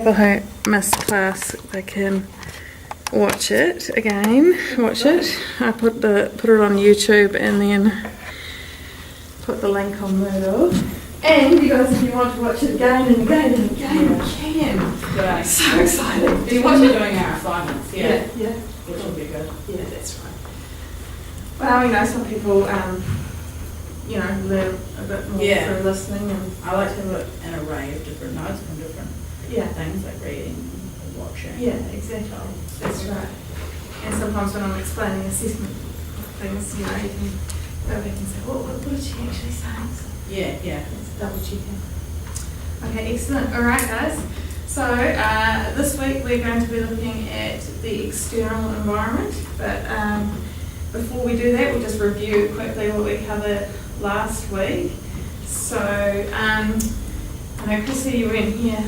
people who missed class, they can watch it again. Watch it. I put it on YouTube and then put the link on Moodle. And you guys, if you want to watch it again and again and again, you can. Yeah. So exciting. Do you watch it doing our assignments? Yeah. Which will be good. Yeah, that's right. Well, you know, some people, you know, learn a bit more through listening, and I like to have an array of different notes from different things like reading and watching. Yeah, exactly. That's right. And sometimes when I'm explaining assessment things, you know, you can go back and say, well, what did she actually say? So Yeah. let's double check in. Okay, excellent. All right, guys. So this week we're going to be looking at the external environment, but before we do that, we'll just review quickly what we covered last week. So, I know, Chrissy, you went here.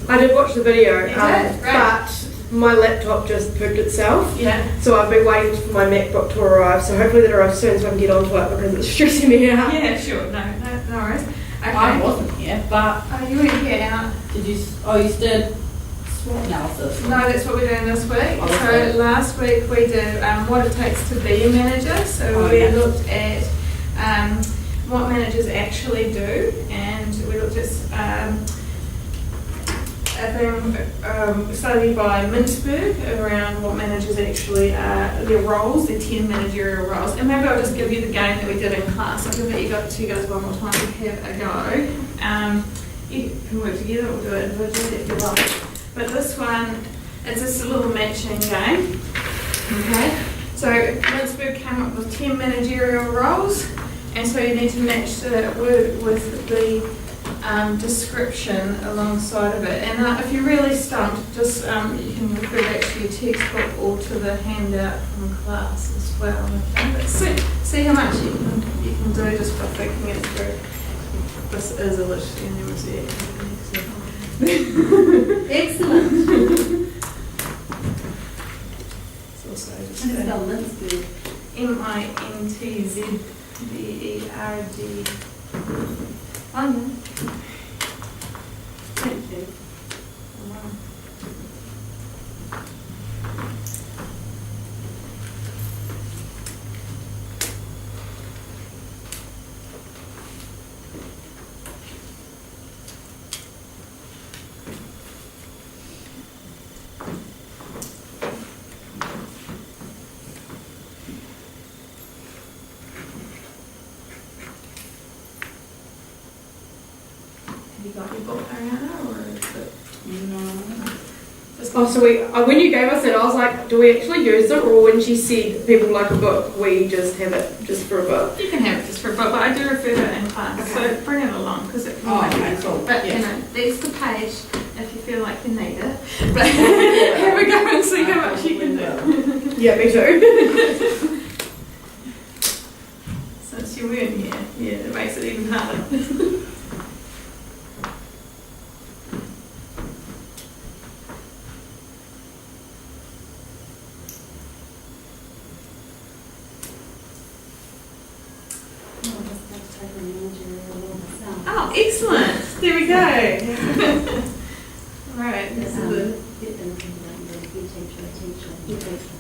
I did watch the video, Right. but my laptop just pooped itself. Yeah. So I've been waiting for my MacBook to arrive, so hopefully that arrives soon so I can get onto it because it's stressing me out. Yeah, sure. No worries. Okay. I wasn't here, but Oh, you went here out. did you? Oh, you did SWOT analysis. No, that's what we're doing this week. Oh, So okay. last week we did what it takes to be a manager. So Oh, we yeah. looked at what managers actually do, and we looked at a study by Mintzberg around what managers actually their roles, their 10 managerial roles. And maybe I'll just give you the game that we did in class. I'll give it to you guys one more time to have a go. You can work together or do it individually if you like. But this one, it's just a little matching game. Okay? So Mintzberg came up with 10 managerial roles, and so you need to match the word with the description alongside of it. And if you're really stumped, just you can refer back to your textbook or to the handout from class as well. Okay? But see how much you can do just by thinking it through. This is a literary numeracy activity. Excellent. It's also just How do you spell Mintzberg? Mintzberg. Oh, yeah. Thank you. Have you got your book, Ariana, or is it? No. Just Oh, so when you gave us it, I was like, do we actually use it, or when she said people like a book, we just have it just for a book? You can have it just for a book, but I do refer to it in class, so bring it along because it Oh, might okay, be cool. But Yeah. you know, there's the page if you feel like you need it. But have a go and see how much you can do. Yeah, me too. Since you weren't here, yeah, it makes it even harder. Oh, I just have to take a managerial role myself. Oh, excellent! There we go. Right, this is the. Get them to you teacher, you teacher.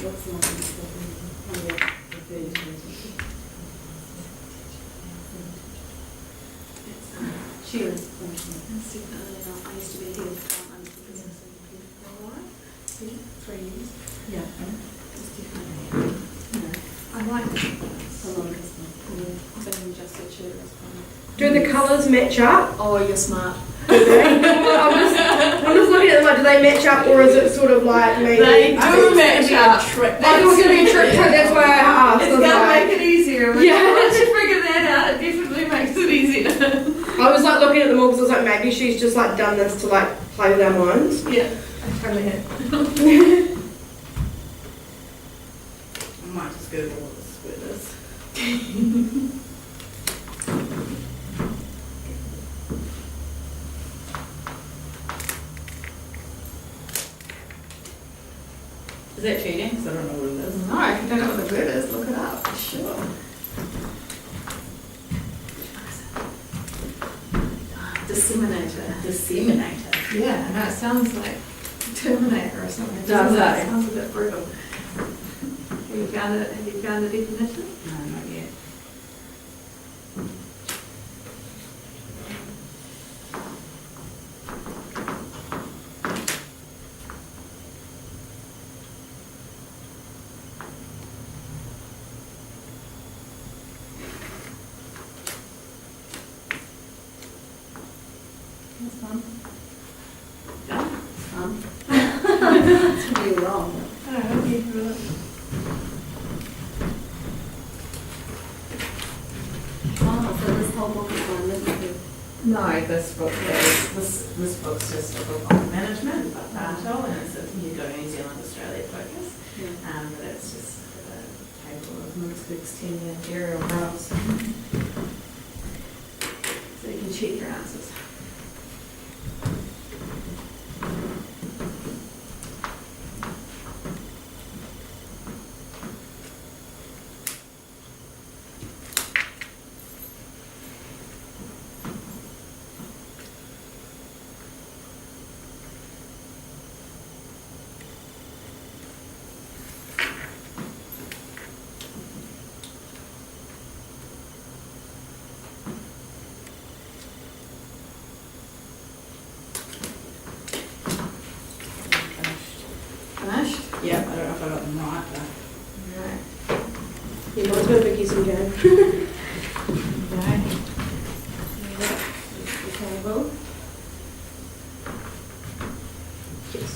What's the one She was That's definitely not. I used to be here with business for a while. Yeah, 3 years. Yeah. It's definitely. I like it. A lot of this one. So you just said share this one. Do the colours match up? Oh, you're smart. Do they? I'm just looking at them like, do they match up, or is it sort of like maybe? They do match up. I thought it was going to be a trick, so that's why I asked. It's I was gonna like- make it easier. But Yeah. once you figure that out, it definitely makes it easier. I was like looking at them all because I was like, maybe she's just like done this to like play with our minds. Yeah, I totally have. I might just Google what this word is. Is that cheating? Because I don't know what it is. No, if you don't know what the word is, look it up. Sure. Disseminator. Disseminator. Yeah, I know, it sounds like Terminator or something. Does doesn't it? It sounds a bit brutal. Have you found the definition? No, not yet. That's fun. Done? It's really wrong. I don't know, you can look. Oh, so this whole book is on literature. No, this book is, this book's just a book on management, but partial, and it's a New Zealand, Australia focus. Yeah. But it's just a table of Munzburg's 10 managerial roles. So you can check your answers. Finished? Yeah, I don't know if I got them right, but. Right. Yeah, mine's got a big kissing game. Okay. The table. Yes.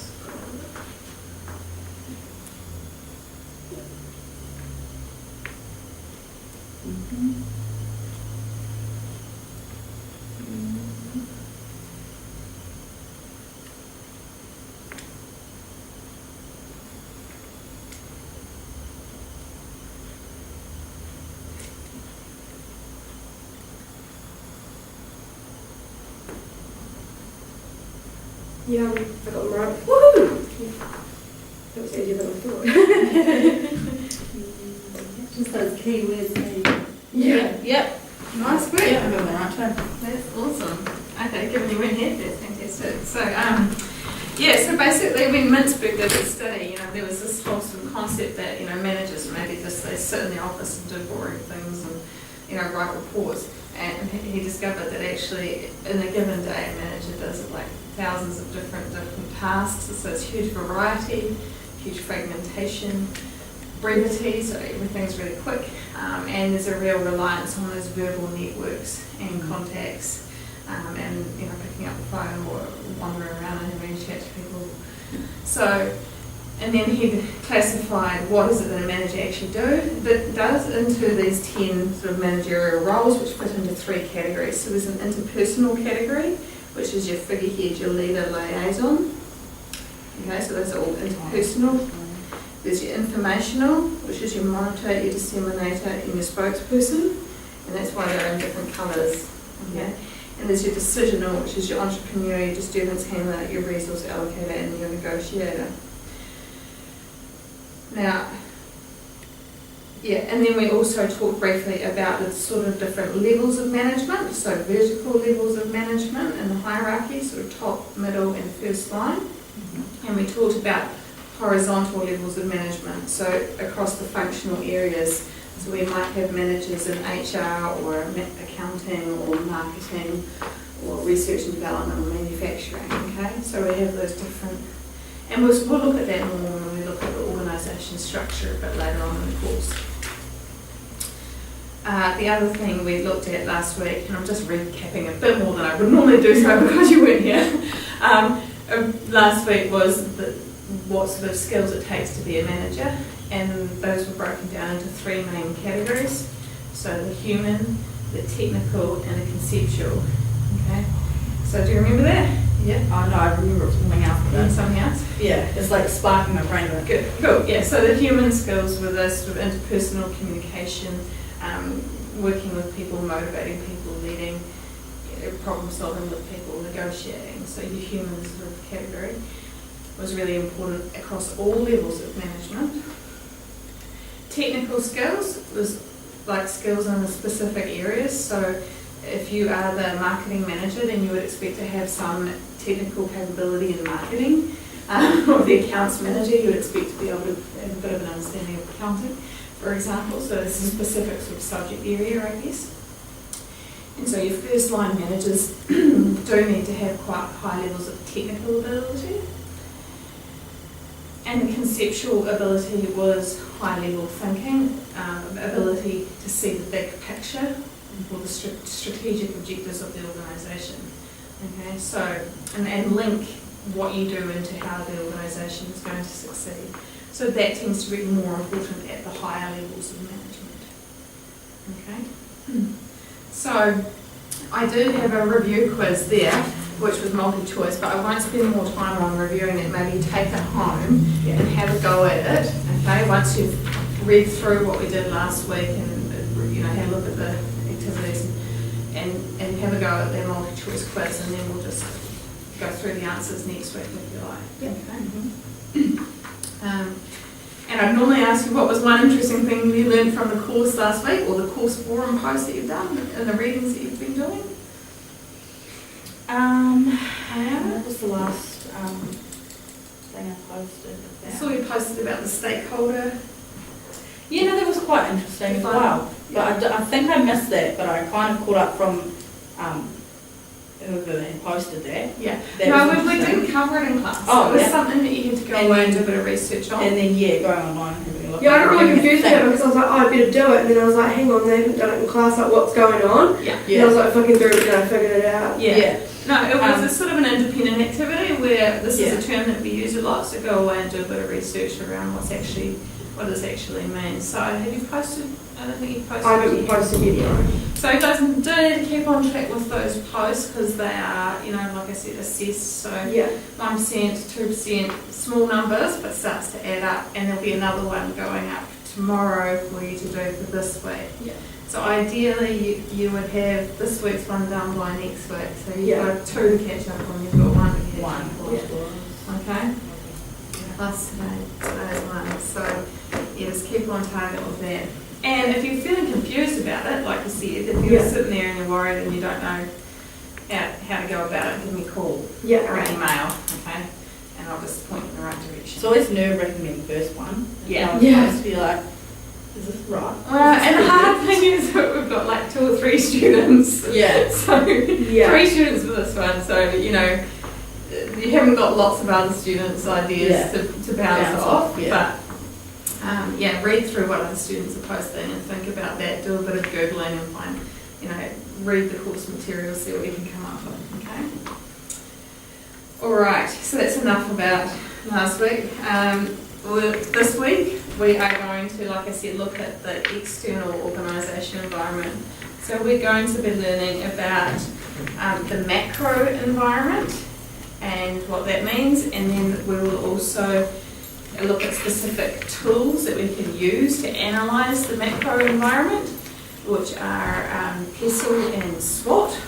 Yeah, I got them right. Woohoo! That was easier than I thought. Just those keywords there. Yeah. Yep. Nice work. Yeah, I got them right too. That's awesome. Okay, given you went ahead, that's fantastic. So, yeah, so basically when Munzburg did his study, there was this wholesome concept that, managers maybe just, they sit in the office and do boring things and, write reports. And he discovered that actually in a given day, a manager does like thousands of different tasks. So it's huge variety, huge fragmentation, brevity, so everything's really quick. And there's a real reliance on those verbal networks and contacts, and picking up the phone or wandering around and having a chat to people. So, and then he classified what is it that a manager actually does into these 10 sort of managerial roles, which fit into 3 categories. So there's an interpersonal category, which is your figurehead, your leader, liaison. Okay, so those are all interpersonal. There's your informational, which is your monitor, your disseminator, and your spokesperson, and that's why they're in different colours. Okay, and there's your decisional, which is your entrepreneur, your disturbance handler, your resource allocator, and your negotiator. Now, yeah, and then we also talked briefly about the sort of different levels of management, so vertical levels of management in the hierarchy, sort of top, middle, and first line. And we talked about horizontal levels of management, so across the functional areas. So we might have managers in HR or accounting or marketing or research and development or manufacturing, okay? So we have those different, and we'll look at that more when we look at the organisation structure a bit later on in the course. The other thing we looked at last week, and I'm just recapping a bit more than I would normally do so because you weren't here, last week was what sort of skills it takes to be a manager, and those were broken down into 3 main categories. So the human, the technical, and the conceptual. Okay. So do you remember that? Yeah. Oh no, I remember it was something else. And something else? Yeah, it's like sparking my brain. Good. Cool. Yeah. So the human skills were the sort of interpersonal communication, working with people, motivating people, leading, problem solving with people, negotiating. So your human sort of category was really important across all levels of management. Technical skills was like skills in the specific areas. So if you are the marketing manager, then you would expect to have some technical capability in marketing. Or the accounts manager, you would expect to be able to have a bit of an understanding of accounting, for example. So it's a specific sort of subject area, I guess. And so your first line managers do need to have quite high levels of technical ability. And the conceptual ability was high level thinking, ability to see the big picture for the strategic objectives of the organisation. Okay, so, and link what you do into how the organisation is going to succeed. So that tends to be more important at the higher levels of management. Okay, so I do have a review quiz there, which was multi-choice, but I won't spend more time on reviewing it. Maybe take it home and have a go at it. Okay, once you've read through what we did last week and have a look at the activities and have a go at their multi-choice quiz, and then we'll just go through the answers next week if you like. Okay. And I'd normally ask you what was one interesting thing you learned from the course last week, or the course forum posts that you've done and the readings that you've been doing. What was the last thing I posted? I saw you posted about the stakeholder. Yeah, no, that was quite interesting as well. But I think I missed that, but I kind of caught up from whoever had posted that. Yeah. That No, was we interesting. didn't cover it in class. Oh, it was yeah. something that you had to go away and do a bit of research on. And then, going online and having a look. Yeah, I got really at confused it. about it because I was like, oh, I better do it. And then I was like, hang on, they haven't done it in class, like what's going on? Yeah. And I was like, fucking through it and I figured it out. Yeah. No, it was a sort of an independent activity where this is Yeah. a term that we use a lot, so go away and do a bit of research around what this actually means. So have you posted? I don't think you've posted. I haven't posted yet. So guys, do need to keep on track with those posts because they are, like I said, assessed. So Yeah. 1%, 2%, small numbers, but starts to add up. And there'll be another one going up tomorrow for you to do for this week. Yeah. So ideally, you would have this week's one done by next week. So you've Yeah. got 2 to catch up on. You've got 1 to catch One. up on. Yeah. Okay. Plus today's one. So just keep on target with that. And if you're feeling confused about it, like you said, if you're sitting there and you're worried and you don't know how to go about it, give me a call Yeah. or an email, okay? And I'll just point you in the right direction. It's always nerve-wracking being the first one. Yeah. I was Yeah. supposed to be like, is this right? And the hard thing is that we've got like 2 or 3 students. Yeah. So Yeah. 3 students for this one. So, you haven't got lots of other students' ideas to bounce off. Yeah. But read through what other students are posting and think about that. Do a bit of Googling and find, read the course materials, see what you can come up with, okay? All right, so that's enough about last week. This week, we are going to, like I said, look at the external organisation environment. So we're going to be learning about the macro environment and what that means, and then we will also look at specific tools that we can use to analyse the macro environment, which are PESTLE and SWOT.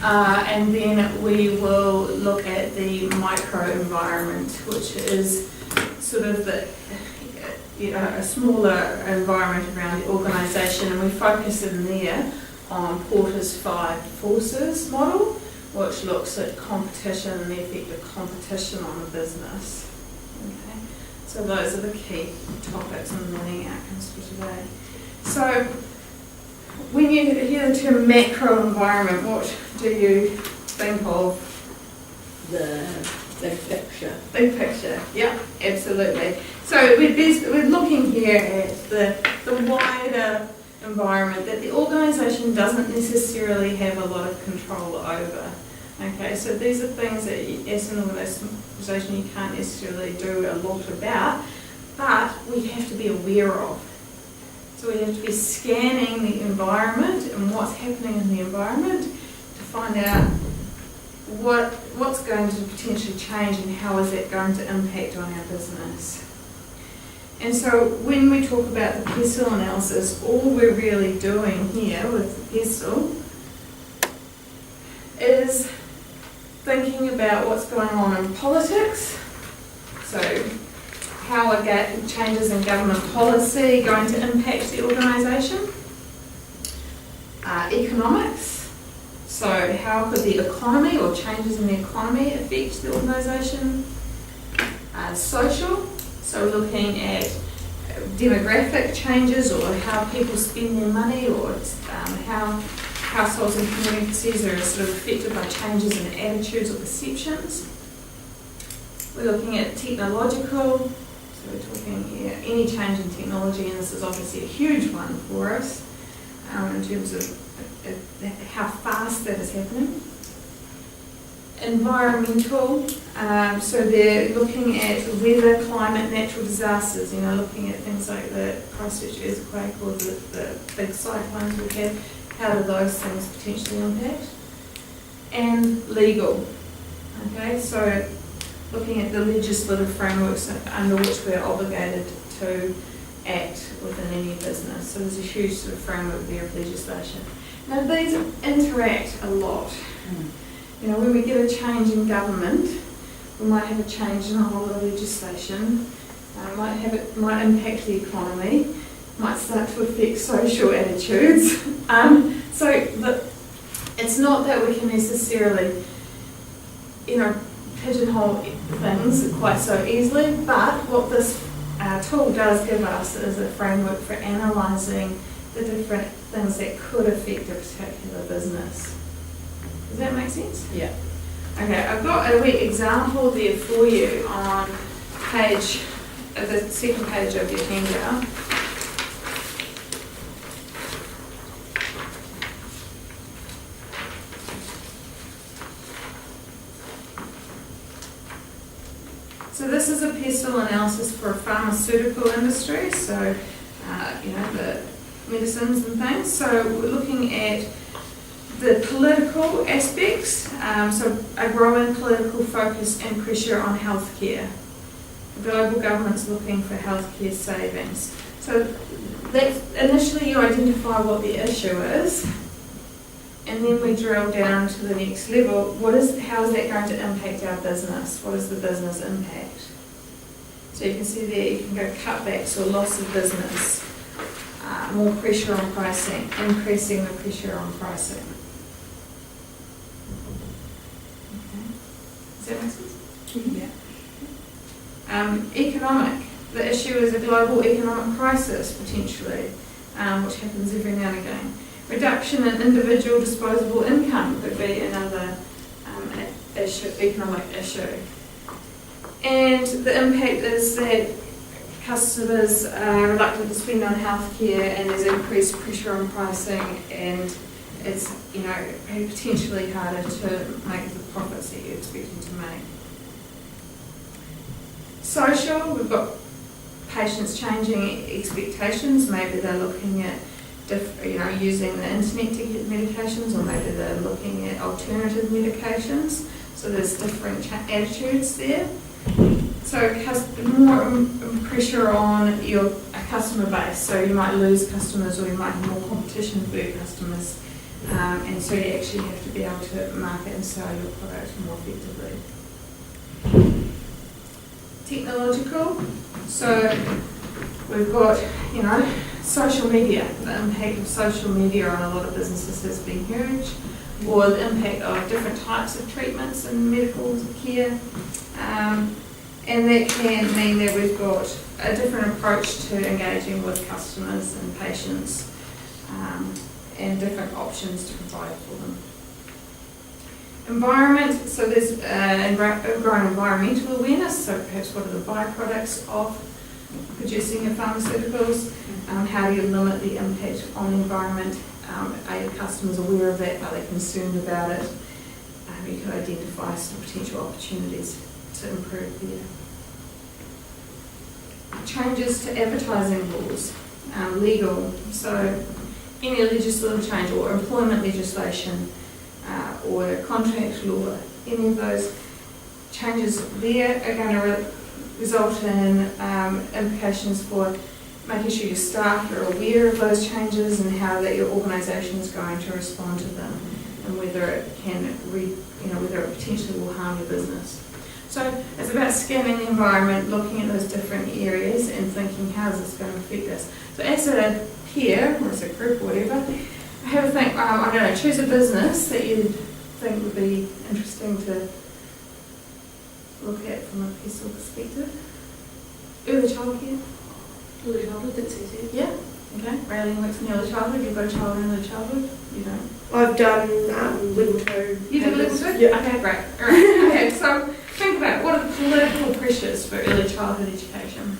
And then we will look at the micro environment, which is sort of a smaller environment around the organisation, and we focus in there on Porter's 5 forces model, which looks at competition and the effect of competition on the business. Okay, so those are the key topics and learning outcomes for today. So when you hear the term macro environment, what do you think of? The big picture. Big picture, yeah, absolutely. So we're looking here at the wider environment that the organisation doesn't necessarily have a lot of control over. Okay, so these are things that as an organisation you can't necessarily do a lot about, but we have to be aware of. So we have to be scanning the environment and what's happening in the environment to find out what's going to potentially change and how is that going to impact on our business. And so when we talk about the PESTLE analysis, all we're really doing here with the PESTLE is thinking about what's going on in politics. So how are changes in government policy going to impact the organisation? Economics. So how could the economy or changes in the economy affect the organisation? Social. So we're looking at demographic changes or how people spend their money, or how households and communities are sort of affected by changes in attitudes or perceptions. We're looking at technological, so we're talking here any change in technology, and this is obviously a huge one for us in terms of how fast that is happening. Environmental, so they're looking at weather, climate, natural disasters, looking at things like the Christchurch earthquake or the big cyclones we've had, how do those things potentially impact? And legal, okay, so looking at the legislative frameworks under which we're obligated to act within any business. So there's a huge sort of framework there of legislation. Now these interact a lot. When we get a change in government, we might have a change in a whole lot of legislation, might impact the economy, might start to affect social attitudes. So it's not that we can necessarily, pigeonhole things quite so easily, but what this tool does give us is a framework for analysing the different things that could affect a particular business. Does that make sense? Yeah. Okay, I've got a wee example there for you on the second page of your handout. So this is a pestle analysis for a pharmaceutical industry, so the medicines and things. So we're looking at the political aspects, so a growing political focus and pressure on healthcare. Global governments looking for healthcare savings. So that's initially you identify what the issue is, and then we drill down to the next level. How is that going to impact our business? What is the business impact? So you can see there you can go cutbacks or loss of business, more pressure on pricing, increasing the pressure on pricing. Okay. Does that make sense? Yeah. Economic. The issue is a global economic crisis, potentially, which happens every now and again. Reduction in individual disposable income could be another economic issue. And the impact is that customers are reluctant to spend on healthcare, and there's increased pressure on pricing, and it's potentially harder to make the profits that you're expecting to make. Social, we've got patients changing expectations. Maybe they're looking at using the internet to get medications, or maybe they're looking at alternative medications. So there's different attitudes there. So more pressure on your customer base. So you might lose customers, or you might have more competition for your customers. And so you actually have to be able to market and sell your product more effectively. Technological. So we've got, social media. The impact of social media on a lot of businesses has been huge, or the impact of different types of treatments in medical care. And that can mean that we've got a different approach to engaging with customers and patients, and different options to provide for them. Environment, so there's growing environmental awareness, so perhaps what are the byproducts of producing your pharmaceuticals, how do you limit the impact on the environment, are your customers aware of that, are they concerned about it, you can identify some potential opportunities to improve there. Changes to advertising laws, legal, so any legislative change or employment legislation, or contract law, any of those changes there are going to result in implications for making sure your staff are aware of those changes and how that your organisation is going to respond to them, and whether it can, whether it potentially will harm your business. So it's about scanning the environment, looking at those different areas and thinking, how is this going to affect us? So as a peer, or as a group or whatever, Have a think, I don't know, choose a business that you think would be interesting to look at from a personal perspective. Early childcare. Early childhood, that's easy. Yeah. Okay. Railing works in early childhood. You've got a child in early childhood. You know. I've done level 2. You did level 2? Yeah. Okay, great. All right. Okay, so think about what are the political pressures for early childhood education?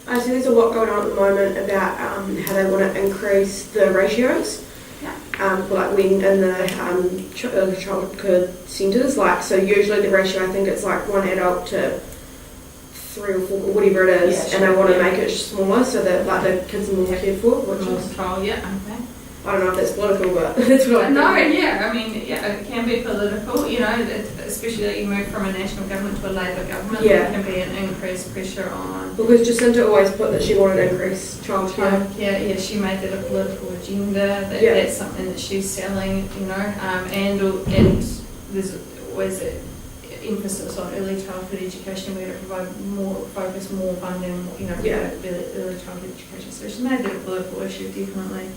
I see there's a lot going on at the moment about how they want to increase the ratios. Yeah. Like when in the early childhood centres, like so usually the ratio I think it's like 1 adult to 3 or 4 or whatever it is, Yeah, and sure, I want to yeah. make it smaller so that like the kids are more cared for, which More is control. Yeah. Okay. I don't know if that's political, but that's what I think. No, yeah, I mean, yeah, it can be political, you know, especially that you move from a national government to a Labour government, Yeah. there can be an increased pressure on Because Jacinta always put that she wanted to increase childcare. yeah, she made that a political agenda, Yeah. that's something that she's selling, you know, and there's always an emphasis on early childhood education. We're going to provide more focus, more funding, you know, Yeah. for early childhood education. So she made that a political issue, definitely.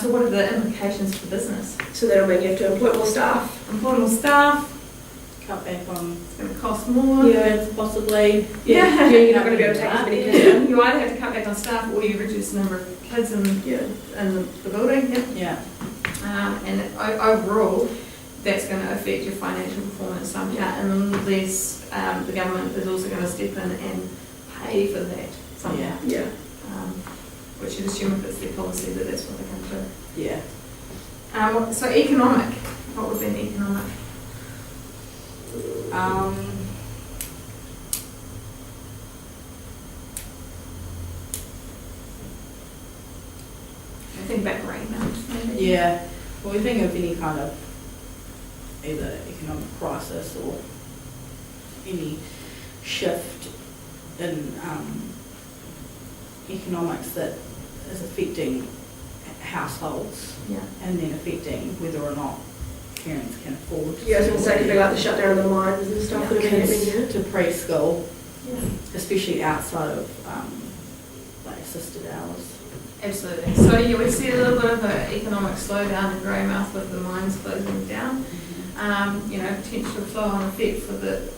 So what are the implications for business? So that'll mean you have to employ more staff. Employ more staff, Cut back on it's going to cost more. kids, possibly. Yeah. You're not going to be able to take as many kids in. You either have to cut back on staff or you reduce the number of kids in the building. Yep. Yeah. And overall, that's going to affect your financial performance somehow, unless the government is also going to step in and pay for that somehow. Yeah. Which you'd assume if it's their policy that that's what they're going to do. Yeah. So economic, what would be an economic? I think back right now, maybe. Yeah. Well, we think of any kind of either economic crisis or any shift in economics that is affecting households Yeah. and then affecting whether or not parents can afford Yeah, I was going to say, could be like the shutdown of the mines and stuff that have been happening here. kids to preschool, Yeah. especially outside of like assisted hours. Absolutely. So you would see a little bit of an economic slowdown in Greymouth with the mines closing down. You know, potential flow-on effect for the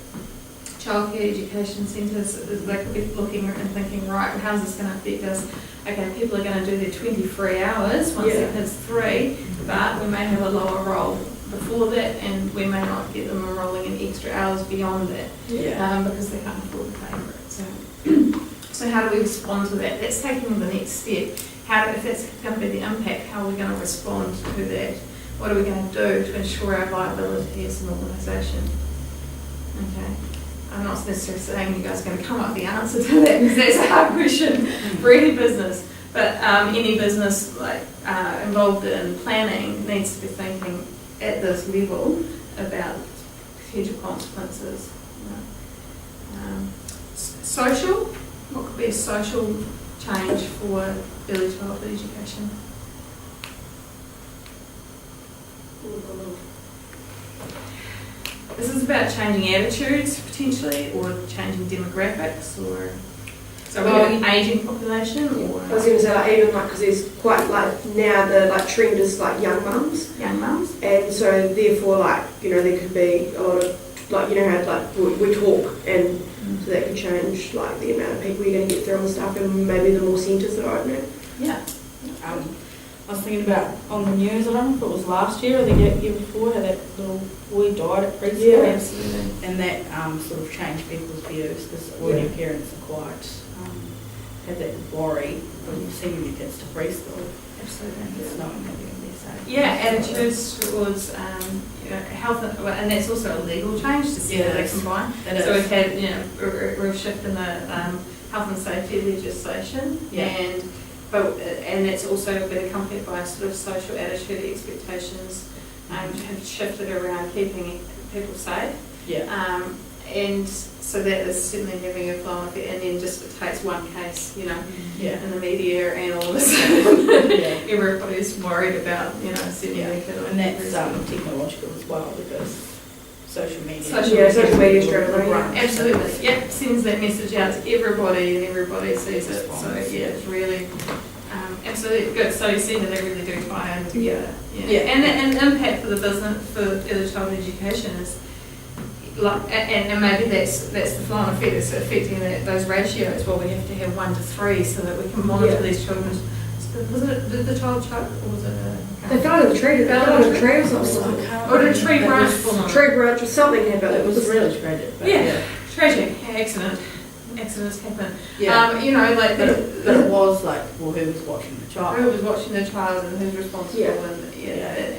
childcare education centres. They could be looking and thinking, right, how's this going to affect us? Okay, people are going to do their 23 hours once their kid's 3, but we may have a lower roll before that, and we may not get them enrolling in extra hours beyond that. Because they can't afford to pay for it. So how do we respond to that? That's taking the next step. If that's going to be the impact, how are we going to respond to that? What are we going to do to ensure our viability as an organisation? Okay. I'm not necessarily saying you guys are going to come up with the answer to that, because that's a hard question for any business. But any business involved in planning needs to be thinking at this level about potential consequences. Social, what could be a social change for early childhood education? This is about changing attitudes potentially, or changing demographics, or so we have an ageing population, or I was going to say like even like because there's quite like now the like trend is like young mums, young mums. and so therefore like there could be a lot of like how like we talk, and so that could change like the amount of people you're going to get through and stuff, and maybe the more centres that are opening. Yeah. I was thinking about on the news, I don't know if it was last year or the year before, how that little boy died at preschool. Yeah, absolutely. And that sort of changed people's views, because already parents are quite, have that worry when you're sending your kids to preschool. Absolutely. It's knowing that they're going to be safe. Yeah, attitudes towards health, and that's also a legal change to see that they combine. It So is. we've had a real shift in the health and safety legislation, and it's also been accompanied by sort of social attitude expectations have shifted around keeping people safe. And so that is certainly having a flow on effect, and then just it takes one case, in the media, and all of a sudden everybody's worried about, sending their kid. And that's technological as well, because social media. social media straight away. Right. Absolutely, yep, sends that message out to everybody and everybody sees it, so yeah, it's really, absolutely good. So you see that they really do tie in together. Yeah. And the impact for the business, for early childhood education is, like, and maybe that's the flow-on effect, it's affecting those ratios. Well, we have to have 1 to 3 so that we can monitor these children. Was it the child choke, or was it They fell in the tree. They fell in the tree or something. or did a tree branch fall on? Tree branch or something happened. It was really tragic. But Yeah, tragic, accident. Accidents happen. Yeah. You know, like But it was like, well, who was watching the child? who was watching the child and who's responsible, and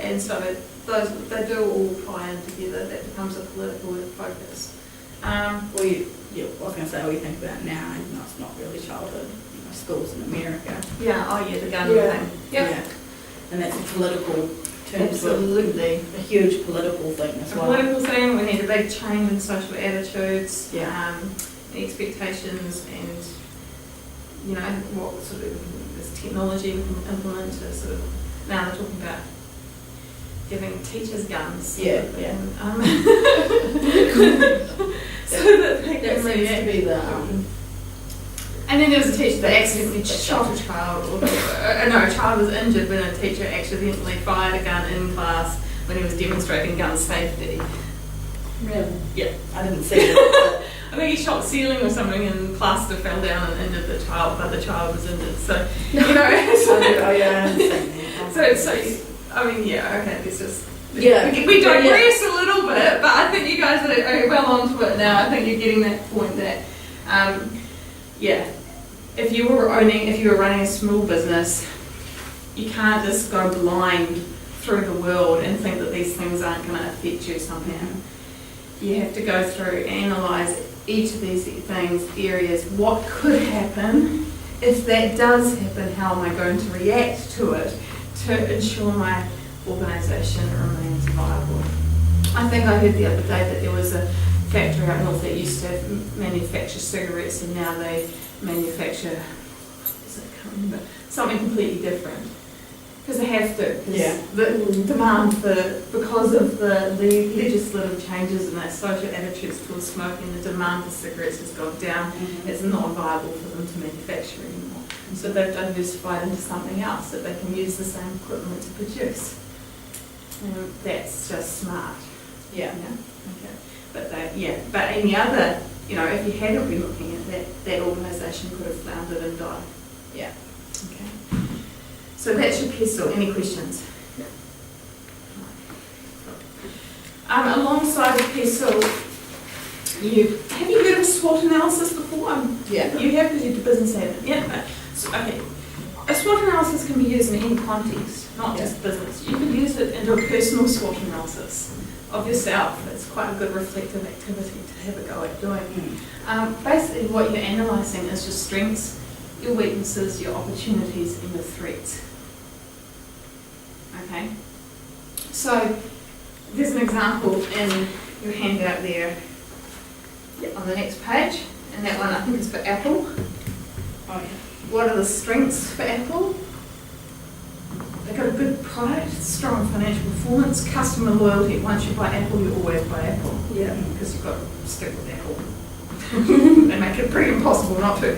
and so those they do all tie in together. That becomes a political focus. Well, I was going to say, all you think about now, you know, it's not really childhood. You know, schools in America. The gun thing. Yeah. And that's a political term. Absolutely. A huge political thing as A well. political thing. We need a big change in social attitudes, Yeah. expectations, and you know what sort of this technology we can implement to sort of, now they're talking about giving teachers guns. Yeah. So that they That can seems react. to be the And then there was a teacher that accidentally shot a child, or no, a child was injured when a teacher accidentally fired a gun in class when he was demonstrating gun safety. really. Yeah. I didn't see it. I think he shot ceiling or something and plaster fell down and injured the child, but the child was injured. So, you know, Oh yeah, I haven't seen that. so I mean, yeah, okay, it's just, Yeah. we digress a little bit, but I think you guys are well onto it now. I think you're getting that point that, if you were running a small business, you can't just go blind through the world and think that these things aren't going to affect you somehow. You have to go through, analyse each of these things, areas, what could happen. If that does happen, how am I going to react to it to ensure my organisation remains viable? I think I heard the other day that there was a factory up north that used to manufacture cigarettes, and now they manufacture, I can't remember, something completely different. Because they have to, because the demand because of the legislative changes and their social attitudes towards smoking, the demand for cigarettes has gone down. Mm-hmm. It's not viable for them to manufacture anymore. And so they've diversified into something else that they can use the same equipment to produce. And that's just smart. Yeah. Okay. But any other, if you hadn't been looking at that organisation could have floundered and died. Yeah. Okay. So that's your pestle. Any questions? No. Alongside the pestle, have you heard of SWOT analysis before? Yeah. You have, because you do business admin. Yeah. Okay. A SWOT analysis can be used in any context, not just business. You can use it into a personal SWOT analysis of yourself. It's quite a good reflective activity to have a go at doing. Basically, what you're analysing is your strengths, your weaknesses, your opportunities, and your threats. Okay? So, there's an example in your handout there on the next page, and that one I think is for Apple. Oh yeah. What are the strengths for Apple? They've got a good product, strong financial performance, customer loyalty. Once you buy Apple, you always buy Apple. Yeah. Because you've got to stick with Apple. They make it pretty impossible not to.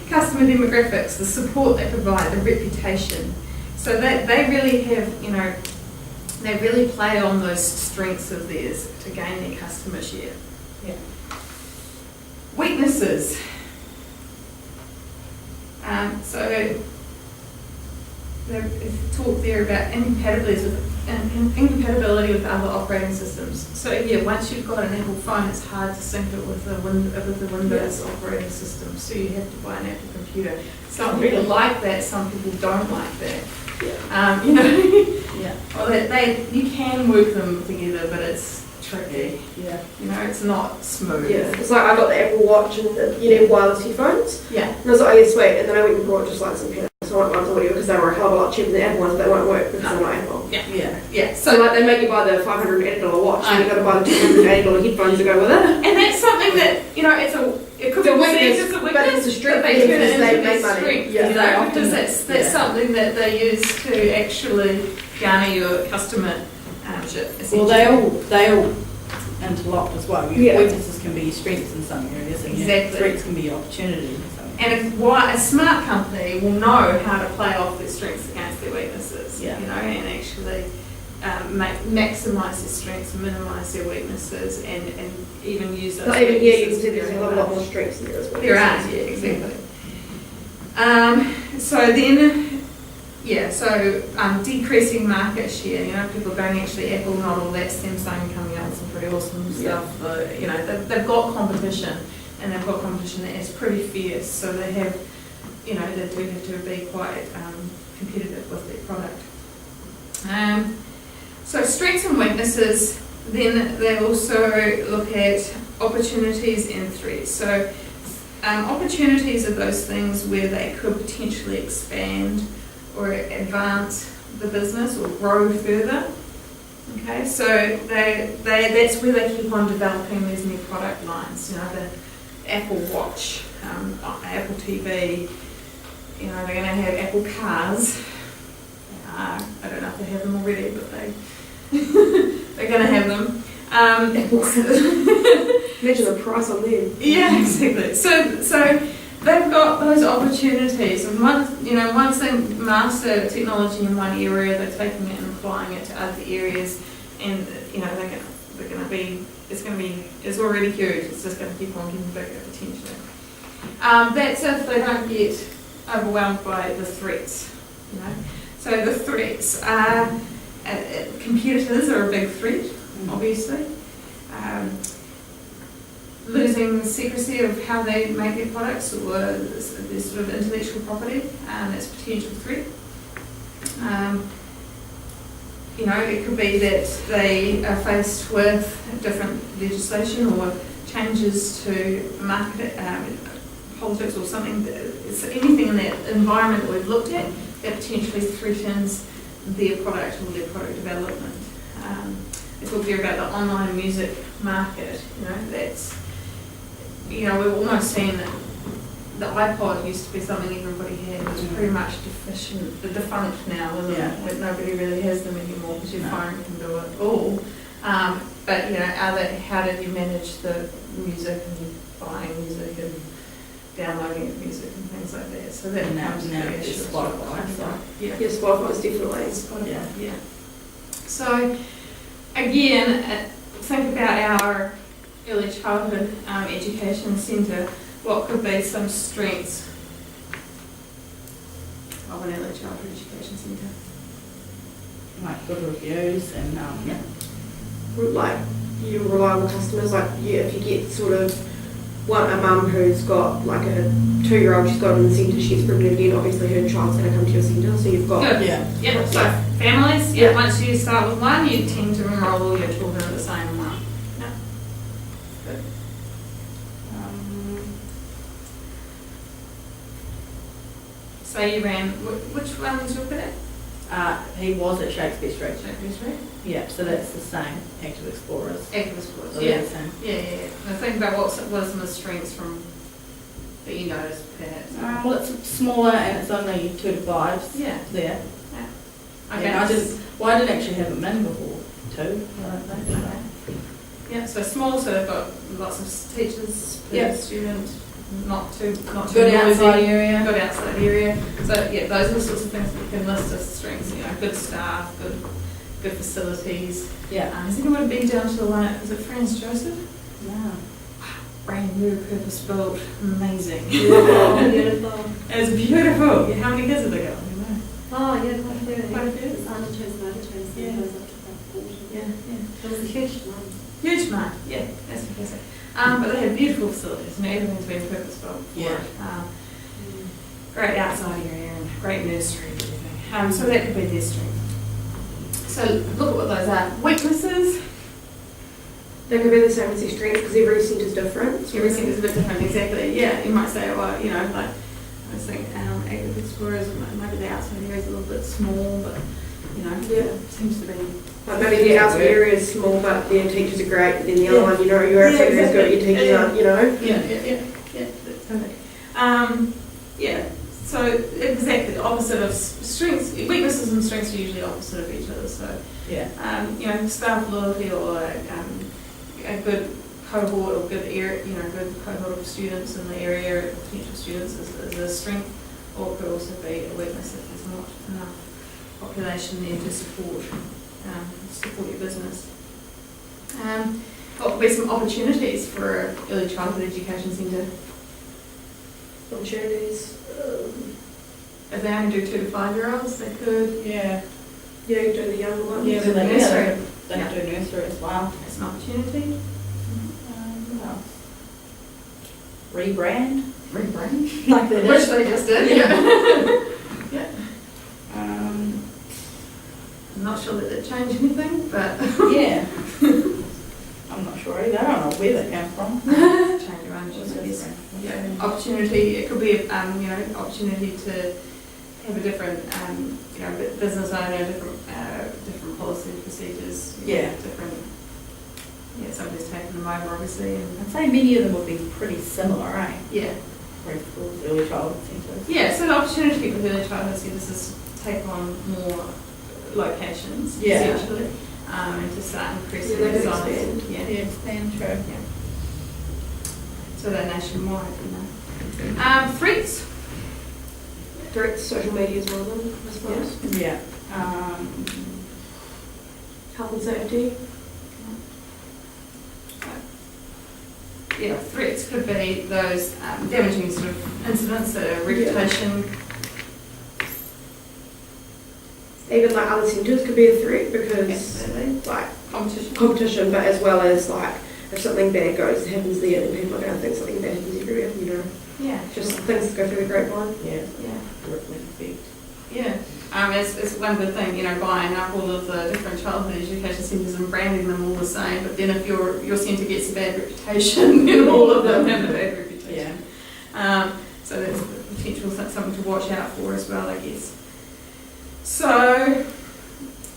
Customer demographics, the support they provide, the reputation. So they really have, they really play on those strengths of theirs to gain their customer share. Yeah. Weaknesses. So they've talked there about incompatibility with other operating systems. So yeah, once you've got an Apple phone, it's hard to sync it with the Windows operating system. So you have to buy an Apple computer. Some people like that, some people don't like that. Yeah. Yeah. Well, you can work them together, but it's tricky. Yeah. It's not smooth. Yeah. It's like I got the Apple Watch and you need wireless headphones. Yeah. And I was like, oh yeah, sweet. And then I went and bought just like some peanuts. So I went on audio because they were a hell of a lot cheaper than the Apple ones, but they won't work because they're not Apple. Yeah. Yeah. Yeah. So like they make you buy the $580 watch and you've got to buy the $280 headphones to go with it. And that's something that, it could be perceived as a weakness, but it's a strength but they turn it because they into make a money. strength, Yeah. because that's something that they use to actually garner your customer ship. Well, they all interlocked as well. Yeah. Your weaknesses can be your strengths in some areas, and your Exactly. threats can be your opportunities in some areas. And a smart company will know how to play off their strengths against their weaknesses, Yeah. you know, and actually maximise their strengths, minimise their weaknesses, and even use those Like, even, yeah, you can weaknesses see there's very a lot much. more strengths in there as well. There are, yeah, exactly. So then, yeah, so decreasing market share, you know, people going, actually Apple, not all that, Samsung coming out with some pretty awesome stuff, you know, they've got competition, and they've got competition that is pretty fierce, so they have, you know, they do have to be quite competitive with their product. So strengths and weaknesses, then they also look at opportunities and threats. So opportunities are those things where they could potentially expand or advance the business or grow further. Okay, so that's where they keep on developing these new product lines. You know, the Apple Watch, Apple TV. You know, they're going to have Apple cars. I don't know if they have them already, but they're going to have them. Imagine the price on them. Yeah, exactly. So they've got those opportunities, and once they master technology in one area, they're taking it and applying it to other areas, and you know they're going to be. It's already huge. It's just going to keep on getting bigger potentially. That's if they don't get overwhelmed by the threats. You know, so the threats are competitors are a big threat, obviously. Losing the secrecy of how they make their products or their sort of intellectual property, that's a potential threat. You know, it could be that they are faced with different legislation or changes to market politics or something. It's anything in that environment that we've looked at that potentially threatens their product or their product development. We talk here about the online music market. You know, that's, you know, we've almost seen that the iPod used to be something everybody had. It was pretty much defunct now, isn't it? But nobody really has them anymore because your phone can do it all. But, you know, how did you manage the music and buying music and downloading of music and things like that? So that becomes a big issue. Spotify. Yeah, Spotify's definitely. Spotify, yeah. So, again, think about our early childhood education centre. What could be some strengths of an early childhood education centre? Like good reviews and Like your reliable customers, like if you get sort of a mum who's got like a 2-year-old, she's got in the centre, she's pregnant again, obviously her child's going to come to your centre, so you've got... Good. Yeah, so families, once you start with one, you tend to enrol all your children at the same one. Yeah. Good. So you ran, which one was your kid at? he was at Shakespeare Street. Shakespeare Street? Yeah, so that's the same, Active Explorers. Active Explorers, So yeah. they're the same. Yeah. Now think about what are some of the strengths from that you noticed perhaps. Well, it's smaller and it's only 2 to 5s Yeah. there. Okay. I didn't actually have them in before 2. I don't think. Yeah, so small, so they've got lots of teachers per student, not too Good noisy. outside area. Good outside area. So yeah, those are the sorts of things that you can list as strengths. You know, good staff, good facilities. Yeah. Has anyone been down to the one? Is it Franz Joseph? No. Brand new, purpose built, amazing. Oh, beautiful. It's beautiful. Yeah, how many kids have they got? You know. Oh, yeah, quite a few. Quite a few. It's undertones and overtones, so Yeah. it goes up to about 40. Yeah. It was a huge one. Huge amount, yeah, that's fantastic. But they have beautiful facilities, and everything's been purpose built for Yeah. it. Great outside area and great nursery and everything. So that could be their strength. So look at what those are. Weaknesses. They could be the same as their strengths because every centre's different. Every centre is a bit different, exactly. Yeah, you might say, well, you know, like I was thinking, Active Explorers, maybe the outside area is a little bit small, but you know, seems to be. Like maybe the outside area is small, but their teachers are great. But then the other one, you know, your outside area is good, your teachers aren't, you know. Yeah. Totally. Yeah. So exactly the opposite of strengths. Weaknesses and strengths are usually opposite of each other. So Yeah. you know, staff loyalty or a good cohort or good area, good cohort of students in the area, potential students is a strength, or it could also be a weakness if there's not enough population there to support your business. What would be some opportunities for an early childhood education centre? Opportunities. If they only do 2 to 5 year olds, they could. Yeah. Yeah, you do the younger ones. Yeah, do but they, nursery. yeah, they do nursery as well. It's an opportunity. What else? Rebrand, Rebrand. like they Which did. they just did. Yeah. I'm not sure that it changed anything, but Yeah. I'm not sure either. I don't know where they came from. change your ownership, What's I guess. this? Yeah, opportunity. It could be, opportunity to have a different, business owner, different policy procedures. Yeah. Different. Yeah, somebody's taken them over, obviously, and I'd say many of them would be pretty similar, right? yeah. Preschools, early childhood centres. Yeah, so the opportunity for early childhood centres is to take on more locations, Yeah. essentially, and to start increasing Yeah, they the can size. expand. Yeah. Expand, true. Yeah. So they're nationwide, Threats. Threats, social media is one of them, I suppose. Yeah. Health and safety. Yeah, threats could be those damaging sort of incidents that are reputation. Even like other centres could be a threat because Absolutely. like Competition. but as well as like if something bad happens there, then people are going to think something bad happens everywhere, Yeah. Just things that go through the grapevine. Yeah. Yeah. Ripple effect. Yeah. It's one good thing, buying up all of the different childhood education centres and branding them all the same, but then if your centre gets a bad reputation, then all of them have a bad reputation. Yeah. So that's potential something to watch out for as well, I guess. So,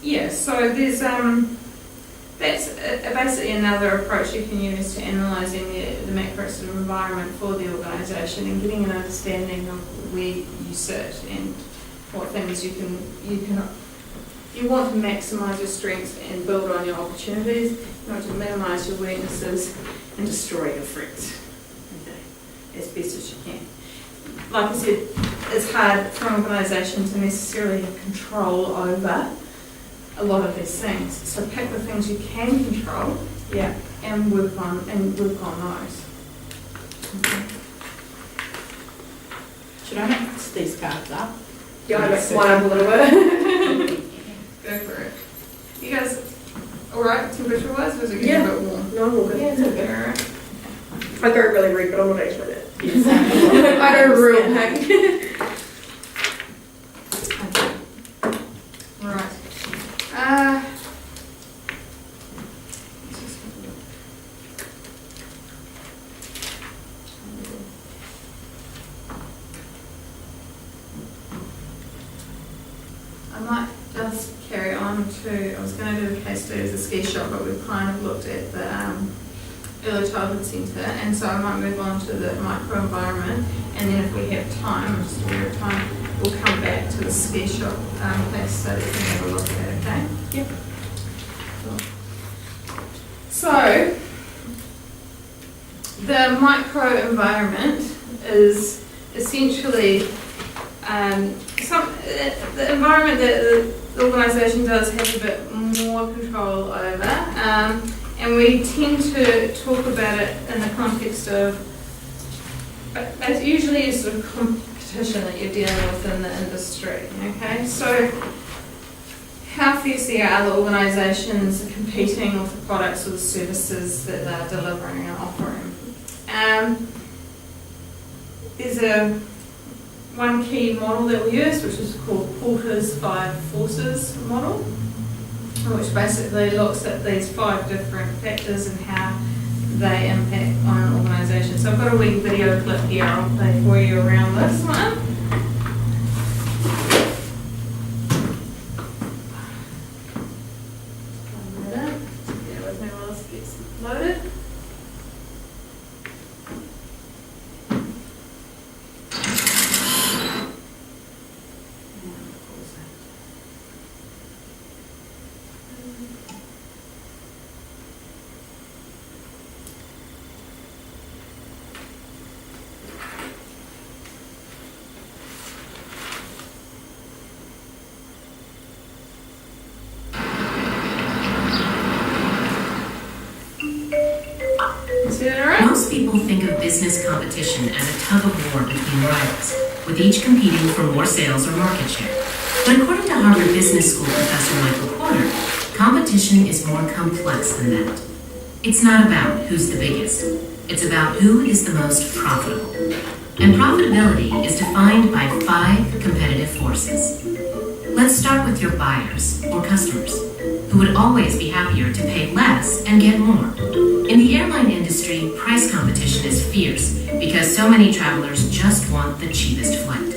yeah, so there's, that's basically another approach you can use to analysing the macro sort of environment for the organisation and getting an understanding of where you sit and what things you want to maximise your strengths and build on your opportunities, you want to minimise your weaknesses and destroy your threats, as best as you can. Like I said, it's hard for an organisation to necessarily have control over a lot of these things. So pick the things you can control, Yeah. and work on those. Okay. Should I mix these cards up? Yeah, I mixed one up a little bit. Go for it. You guys, all right, temperature wise, was it getting Yeah. a bit warm? No, I'm all good. Yeah, it's okay. All right. I go really red, but I'm not actually red. Yes. I go real pink. Okay. All right. Let's just have a look. I might just carry on to, I was going to do the case study as a ski shop, but we've kind of looked at the early childhood centre, and so I might move on to the microenvironment, and then if we have time, I'm just aware of time, we'll come back to the ski shop case study and have a look at it, okay? Yep. Cool. So, the microenvironment is essentially the environment that the organisation does have a bit more control over, and we tend to talk about it in the context of, it's usually a sort of competition that you're dealing with in the industry, okay? So how fiercely are other organisations competing with the products or the services that they're delivering and offering? There's one key model that we use, which is called Porter's 5 Forces model, which basically looks at these 5 different factors and how they impact on an organisation. So I've got a wee video clip here I'll play for you around this one. One minute. Bear with me while this gets loaded. business competition as a tug-of-war between rivals, with each competing for more sales or market share. But according to Harvard Business School professor Michael Porter, competition is more complex than that. It's not about who's the biggest. It's about who is the most profitable. And profitability is defined by 5 competitive forces. Let's start with your buyers, or customers, who would always be happier to pay less and get more. In the airline industry, price competition is fierce because so many travelers just want the cheapest flight.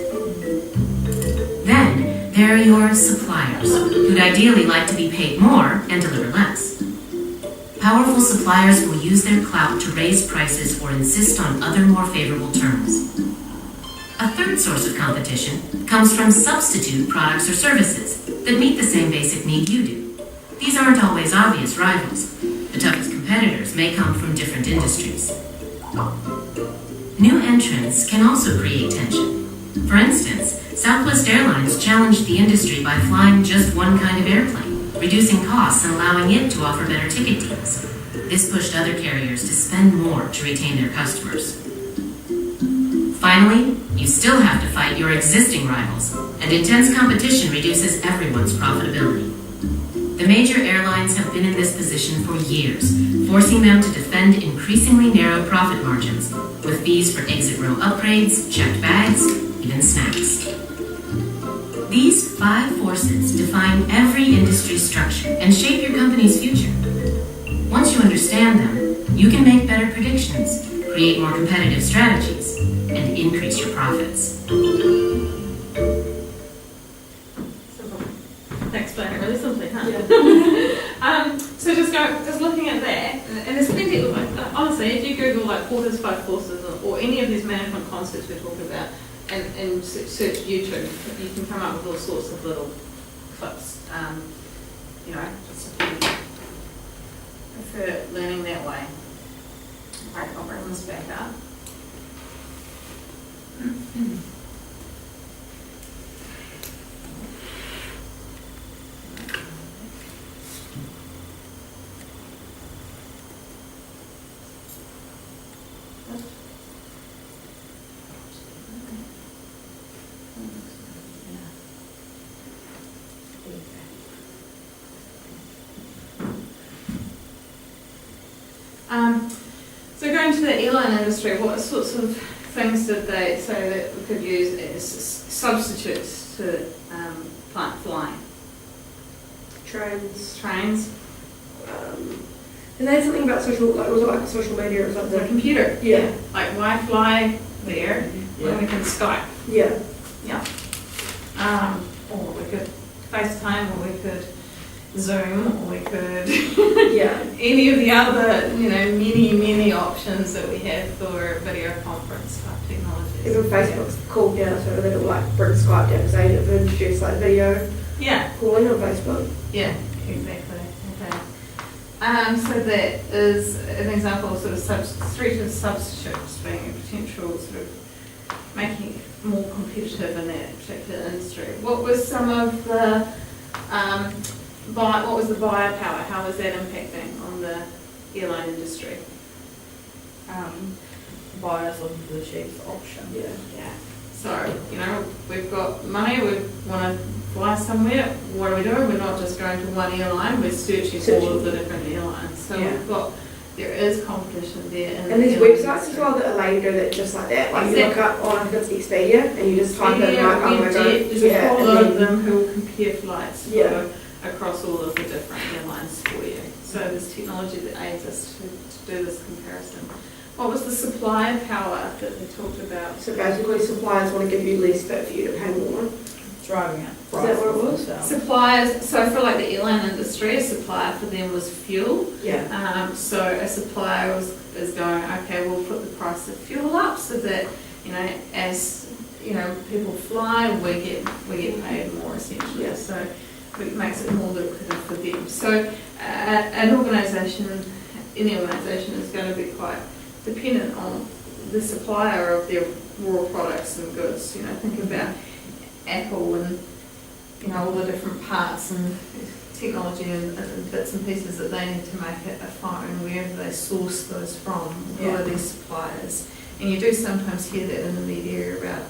Then, there are your suppliers, who'd ideally like to be paid more and deliver less. Powerful suppliers will use their clout to raise prices or insist on other more favorable terms. A third source of competition comes from substitute products or services that meet the same basic need you do. These aren't always obvious rivals. The toughest competitors may come from different industries. New entrants can also create tension. For instance, Southwest Airlines challenged the industry by flying just one kind of airplane, reducing costs and allowing it to offer better ticket deals. This pushed other carriers to spend more to retain their customers. Finally, you still have to fight your existing rivals, and intense competition reduces everyone's profitability. The major airlines have been in this position for years, forcing them to defend increasingly narrow profit margins, with fees for exit row upgrades, checked bags, even snacks. These 5 forces define every industry structure and shape your company's future. Once you understand them, you can make better predictions, create more competitive strategies, and increase your profits. Simple. They explain it really simply, huh? Yeah. So just looking at that, and there's plenty of, honestly, if you Google like Porter's 5 forces or any of these management concepts we're talking about, and search YouTube, you can come up with all sorts of little clips. Just if you're learning that way. Right, I'll bring this back up. So going to the airline industry, what sorts of things did they say that we could use as substitutes to plant flying? Trains. And they had something about social, like, was it like social media or something? The computer. Yeah. Like why fly there when we can Skype? Yeah. Yeah. Or we could FaceTime, or we could Zoom, or we could Yeah. any of the other, many options that we have for video conference type technologies. Even Facebook's called now, so they don't like bring Skype down because they have introduced like video Yeah. calling on Facebook. Yeah, exactly. Okay. So that is an example of sort of threat of substitutes being a potential sort of making it more competitive in that particular industry. What was some of the what was the buyer power? How was that impacting on the airline industry? Buyers of the cheapest option. Yeah. Yeah. So, we've got money, we want to fly somewhere. What are we doing? We're not just going to one airline, we're searching all of the different airlines. So there is competition there. And there's websites as well that allow you to do that just like that. Like you look up on Expedia and you just type in like, oh my god. There's a whole lot of them who will compare flights across all of the different airlines for you. So there's technology that aids us to do this comparison. What was the supply power that they talked about? So basically suppliers want to give you less but for you to pay more. Driving it. Is that what it was? Suppliers, so for like the airline industry, a supplier for them was fuel. Yeah. So a supplier is going, okay, we'll put the price of fuel up so that, as people fly, we get paid more essentially. Yeah. So it makes it more lucrative for them. So an organisation, any organisation is going to be quite dependent on the supplier of their raw products and goods. Think about Apple and all the different parts and technology and bits and pieces that they need to make it a phone. Where do they source those from? Who are their suppliers? And you do sometimes hear that in the media about,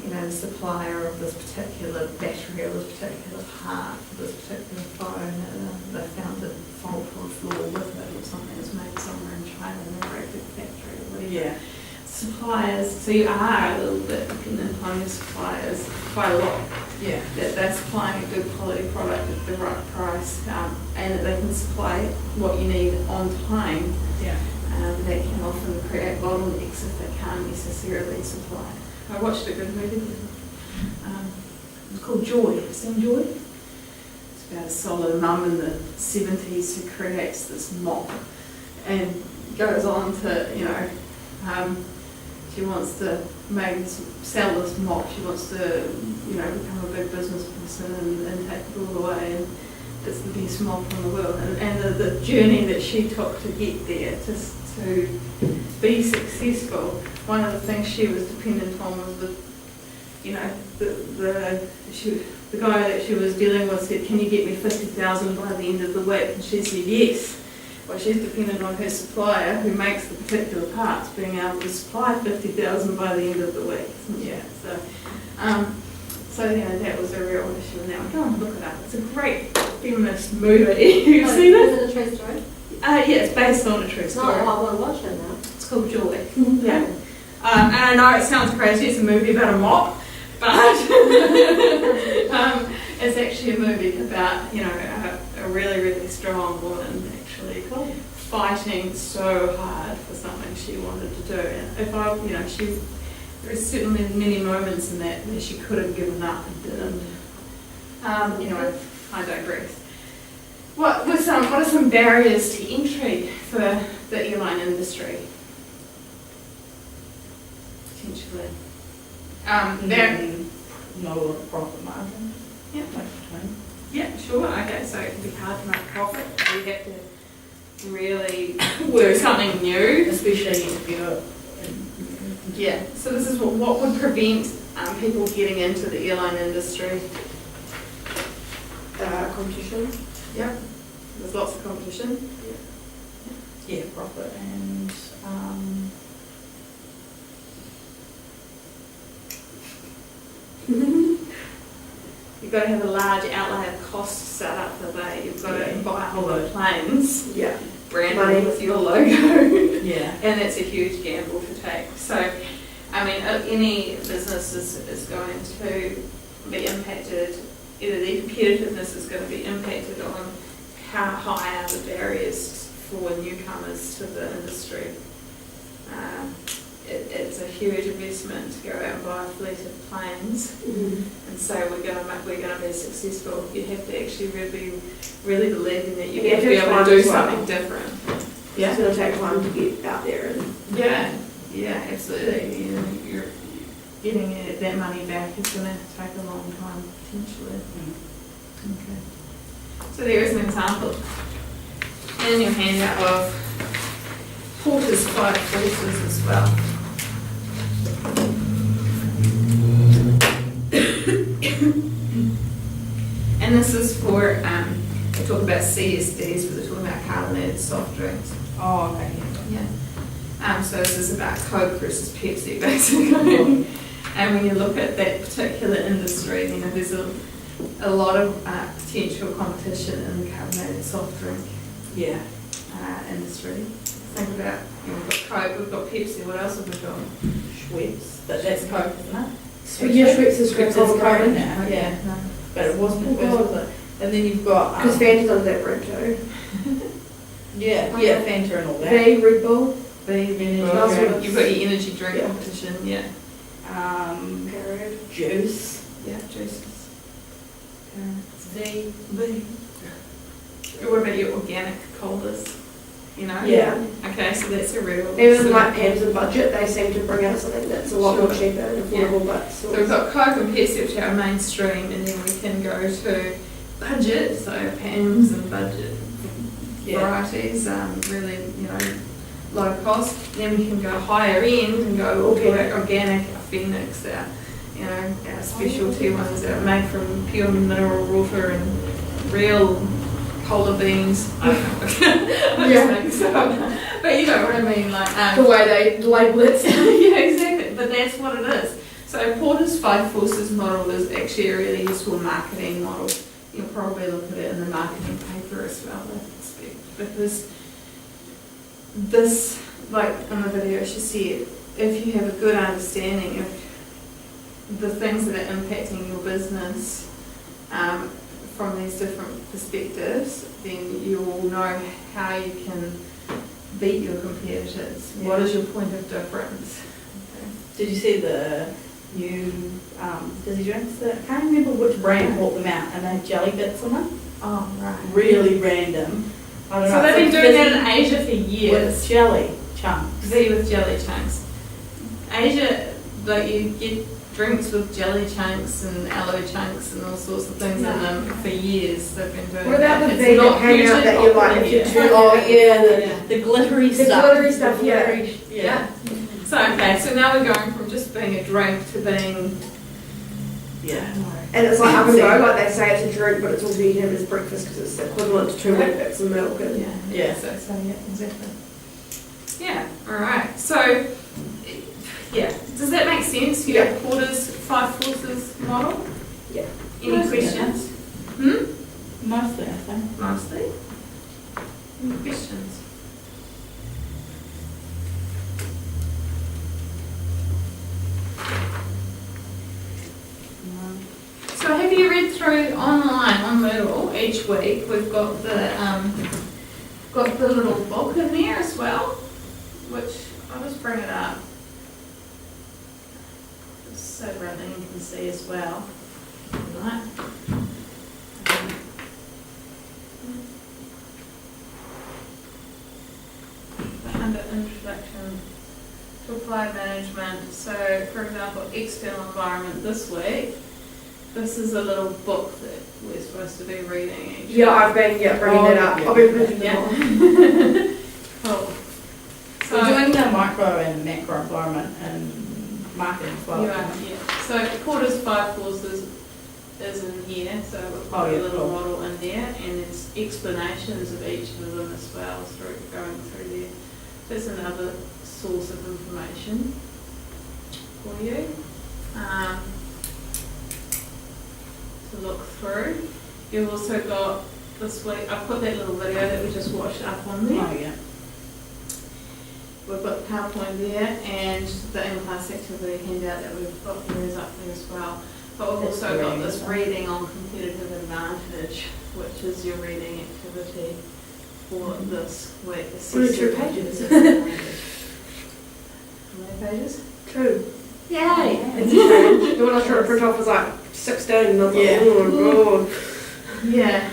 you know, the supplier of this particular battery or this particular part for this particular phone, they found a fault or a flaw with it or something that's made somewhere in China in a very big factory or whatever. Yeah. Suppliers, so you are a little bit dependent on your suppliers quite a lot. Yeah. That they're supplying a good quality product at the right price, and that they can supply what you need on time. Yeah. That can often create bottlenecks if they can't necessarily supply. I watched a good movie. It's called Joy. Have you seen Joy? It's about a solid mum in the 70s who creates this mop and goes on to, you know, she wants to sell this mop. She wants to, you know, become a big business person and take it all the way. And it's the best mop in the world. And the journey that she took to get there, to be successful, one of the things she was dependent on was the guy that she was dealing with said, "Can you get me 50,000 by the end of the week?" And she said yes. Well, she's dependent on her supplier who makes the particular parts being able to supply 50,000 by the end of the week. Yeah, so you know, that was a real issue. Now go and look it up. It's a great feminist movie. You've seen it? Is it a true story? Yeah, it's based on a true No, story. I want to watch it now. It's called Joy. Yeah. And I know it sounds crazy, it's a movie about a mop, but it's actually a movie about, you know, a really, really strong woman actually fighting so hard for something she wanted to do. And if I, you know, there's certainly many moments in that where she could have given up and didn't. You know, I digress. What are some barriers to entry for the airline industry? Potentially. No profit margin. Yeah. Like between. Yeah, sure. Okay, so it can be hard to make profit. You have to really do something new. Especially if you're. Yeah. So this is what would prevent people getting into the airline industry. Competition. Yep. There's lots of competition. Yeah, profit and You've got to have a large outlay of costs set up for that. You've got to buy a whole lot of planes, Yeah. branded with your logo. yeah. And it's a huge gamble to take. So, I mean, any business is going to be impacted, either their competitiveness is going to be impacted on how high are the barriers for newcomers to the industry. It's a huge investment to go out and buy a fleet of planes, and so we're going to be successful. You have to actually really believe in that. You have to be able to do something different. Yeah. It's going to take time to get out there. And Yeah, absolutely. You know, you're getting that money back is going to take a long time, potentially. Okay. So there is an example in your handout of Porter's 5 forces as well. And this is for, we talk about CSDs, but we're talking about carbonated soft drinks. Oh, okay. Yeah. So this is about Coke versus Pepsi, basically. And when you look at that particular industry, you know, there's a lot of potential competition in the carbonated soft drink industry. Think about, you know, we've got Coke, we've got Pepsi, what else have we got? Schweppes, but that's Coke, isn't it? Yeah, Schweppes is Schweppes Coke is Coke now. now. Yeah. No. But it wasn't at first, was it? And then you've got Because Fanta's under that brand too. yeah, Fanta and all that. V, Red Bull, You've got your energy drink Yeah. competition, yeah. Powerade. Juice. Yeah, juices. V. What about your organic colas? You know? Yeah. Okay, so that's a real. Even like Amazon budget, they seem to bring out something that's a lot more Sure. cheaper and affordable, but So we've got Coke and Pepsi, which are mainstream, and then we can go to budget, so Pams and budget varieties, really, you know, low cost. Then we can go higher end and go organic, Phoenix, you know, our specialty ones that are made from pure mineral water and real cola beans. I don't know. I'm Yeah. just making stuff up. But you know what I mean, like The way they label it. yeah, exactly. But that's what it is. So Porter's 5 forces model is actually a really useful marketing model. You'll probably look at it in the marketing paper as well, I expect, because this, like in the video she said, if you have a good understanding of the things that are impacting your business from these different perspectives, then you will know how you can beat your competitors. Yeah. What is your point of difference? Did you see the new fizzy drinks? That, I can't remember which brand brought them out, and they had jelly bits in them. Oh, right. Really random. I don't So know. they've been it's like doing that in fizzy Asia for years. with jelly chunks. V with jelly chunks. Asia, like you get drinks with jelly chunks and aloe chunks and all sorts of things in them for years. They've been doing What about that. the It's V not that came out hugely that you like popular if you yet. turn Oh it? yeah, the glittery The stuff. glittery stuff, yeah. Glittery- yeah. So okay, so now we're going from just being a drink to being Yeah. And it's like up and go, like they say it's a drink, but it's also you can have it as breakfast because it's equivalent to 2 Olympics and milk. And Yeah. So yeah, exactly. Yeah. All right. So yeah, does that make sense? You have Porter's 5 forces model. Yeah. Any Mostly, questions? Mostly, I think. Mostly. Any questions? So have you read through online on Moodle each week? We've got the little book in there as well, which I'll just bring it up, just so Bradley can see as well. Right. Under introduction to applied management. So, for example, external environment this week. This is a little book that we're supposed to be reading each yeah, I've been bringing that up. yeah. I've been printing Yeah. them Cool. We're doing the micro and macro environment and marketing as well. You are, yeah. So Porter's 5 forces is in here, so we've got Oh, yeah, a little cool. model in there, and there's explanations of each of them as well, going through there. That's another source of information for you to look through. You've also got this week, I've put that little video that we just watched up on there. Oh yeah. We've got the PowerPoint there, and the in-class activity handout that we've got there is up there as well. But we've That's also the got reading this stuff. reading on competitive advantage, which is your reading activity for this week. Only 2 pages. How many pages? 2. Yay! It's a shame. The one I was trying to print off was like 16, and I was like, Yeah. oh my god. Yeah.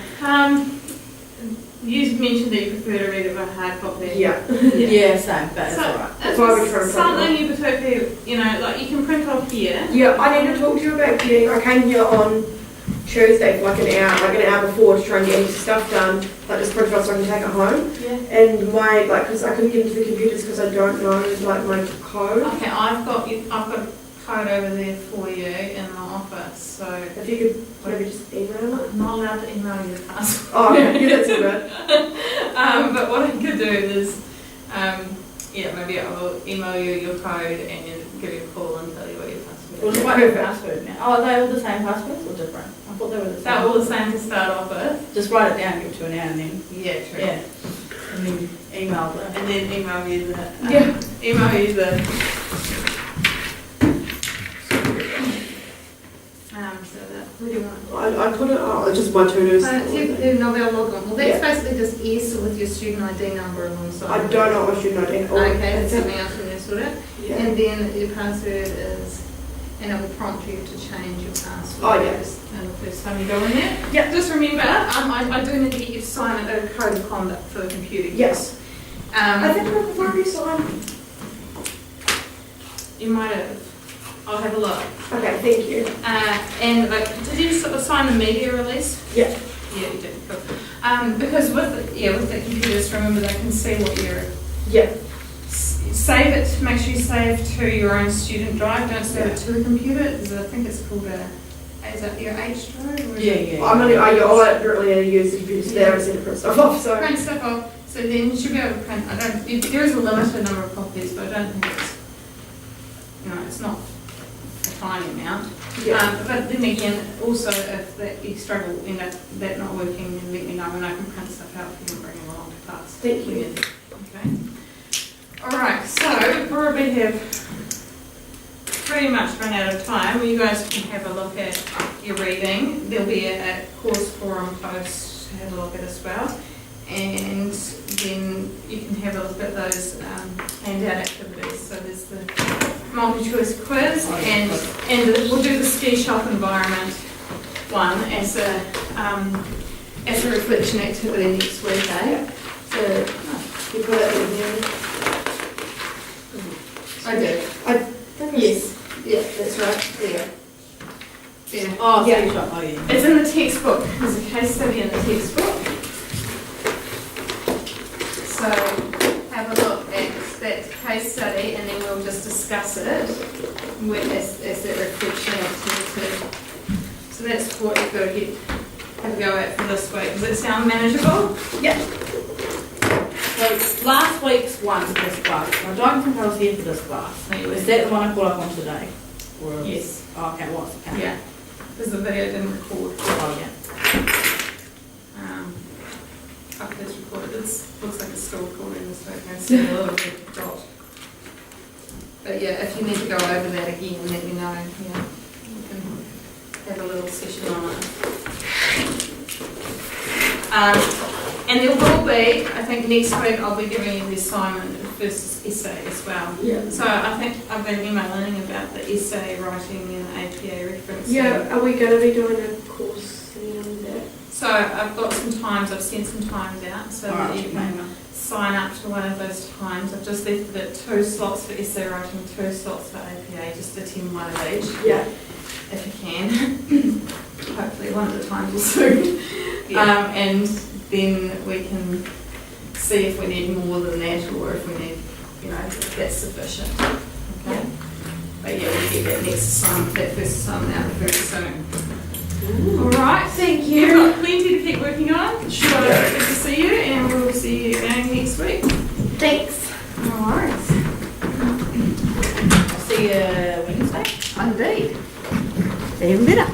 You mentioned that you prefer to read it by hard copy. Yeah. Yeah, same, but it's So alright. That's why we try to print something you particularly, like you can print off here. Yeah, I need to talk to you about getting, I came here on Tuesday for like an hour before to try and get stuff done, like just print it off so I can take it home. Yeah. And because I couldn't get into the computers because I don't know like my code. Okay, I've got a code over there for you in my office, so If you could maybe just email it. I'm not allowed to email you the password. Oh, okay, yeah, that's all good. But what I could do is, maybe I will email you your code and give you a call and tell you what your password Well, is. what your password now? Oh, are they all the same passwords or different? I thought they were the same. That all the same to start off with. Just write it down, give it to an hour and then, Yeah, true. yeah. And then email them. And then email you the. Yeah. Email you the. So that. What do you want? I put it, it's just my to-dos. Novell login. Well, that's Yeah. basically just ES with your student ID number alongside. I don't know what I should know. Okay, that's something else we need to sort it. Yeah. And then your password is, and it will prompt you to change your password. Oh, yeah. And the first time you go in there. Yeah. Just remember, I do need to get you to sign a code of conduct for the computer. Yes. I Um, think I've already signed. you might have. I'll have a look. Okay, thank you. And did you sort of sign the media release? Yeah. Yeah, you did. Cool. Because with the computers, remember they can see what you're. Yeah. Save it. Make sure you save to your own student drive. Don't save it to the computer. I think it's called a Is that your H drive? or is Yeah, it- yeah. I'm only, I'll directly use the computer there and send the print stuff off, so. Print stuff off, so then you should be able to print, there is a limited number of copies, but I don't think it's, it's not a tiny amount. Yeah. But then again, also if that you struggle in that not working, then let me know and I can print stuff out for you and bring it along to class. Thank you. Okay. All right, so we probably have pretty much run out of time. You guys can have a look at your reading. There'll be a course forum post to have a look at as well. And then you can have a look at those handout activities. So there's the multi-choice quiz and we'll do the ski shop environment one as a reflection activity next week, eh? So, you put it in here. I do. Yes. Yeah, that's right. There. There. Oh, Yeah. yeah. Oh, yeah. It's in the textbook. There's a case study in the textbook. So have a look at that case study and then we'll just discuss it as that reflection activity. So that's what you've got to have a go at for this week. Does it sound manageable? Yeah. So last week's one, this class, I don't think I was here for this class. No, you Is weren't. that the one I caught up on today? Or- Yes. Oh, okay, what's the count? Yeah. Because the video didn't record. Oh, yeah. After it's recorded, it looks like it's still recording this week. It's still a little bit dot. But yeah, if you need to go over that again, let me know. Yeah, we can have a little session on it. And there will be, I think next week I'll be giving you the assignment versus essay as well. Yeah. So I think I've been emailing about the essay writing and APA referencing. Yeah, are we going to be doing a course in that? So I've got some times, I've sent some times out so that you can sign up to one of those times. I've just left the 2 slots for essay writing, 2 slots for APA, just attend one of each Yeah. if you can. Hopefully one of the times will suit. Yeah. And then we can see if we need more than that or if we need, if that's sufficient. Okay? But yeah, we'll get that next assignment, that first assignment out very soon. All right, Thank you've you. got plenty to keep working on. Sure. Good to see you, and we'll see you again next week. Thanks. No worries. I'll see you Wednesday. Indeed. Even better.